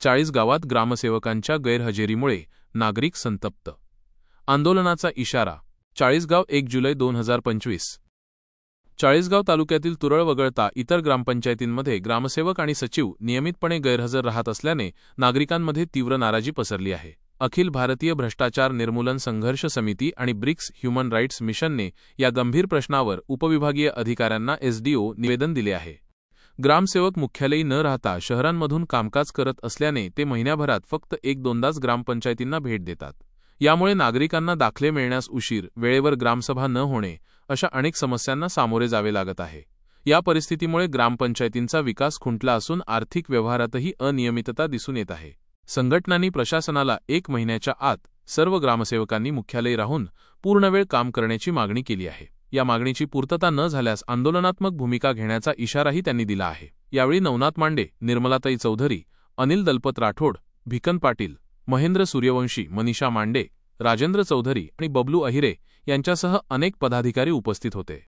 40 गावात ग्रामसेवकांच्या गैरहजेरीमुळे नागरिक संतप्त. आंदोलनाचा इशारा. चाळीसगाव 1 जुलै 2025. चाळीसगाव तालुक्यातील तुरळ वगळता इतर ग्रामपंचायतींमध्ये ग्रामसेवक आणि सचिव नियमितपणे गैरहजर राहत असल्याने नागरिकांमध्ये तीव्र नाराजी पसरली आहे. अखिल भारतीय भ्रष्टाचार निर्मूलन संघर्ष समिती आणि ब्रिक्स ह्युमन राईट्स मिशनने या गंभीर प्रश्नावर उपविभागीय अधिकाऱ्यांना एसडीओ निवेदन दिले आहे. ग्रामसेवक मुख्यालयी न राहता शहरांमधून कामकाज करत असल्याने ते महिन्याभरात फक्त 1-2दाच ग्रामपंचायतींना भेट देतात. यामुळे नागरिकांना दाखले मिळण्यास उशीर, वेळेवर ग्रामसभा न होणे अशा अनेक समस्यांना सामोरे जावे लागत आहे. या परिस्थितीमुळे ग्रामपंचायतींचा विकास खुंटला असून आर्थिक व्यवहारातही अनियमितता दिसून येत आहे. संघटनांनी प्रशासनाला 1 महिन्याच्या आत सर्व ग्रामसेवकांनी मुख्यालयी राहून पूर्णवेळ काम करण्याची मागणी केली आहे. या मागणीची पूर्तता न झाल्यास आंदोलनात्मक भूमिका घेण्याचा इशाराही त्यांनी दिला आहे. यावेळी नवनाथ मांडे, निर्मलाताई चौधरी, अनिल दलपत राठोड, भिकन पाटील, महेंद्र सूर्यवंशी, मनीषा मांडे, राजेंद्र चौधरी आणि बबलू अहिरे यांच्यासह अनेक पदाधिकारी उपस्थित होते.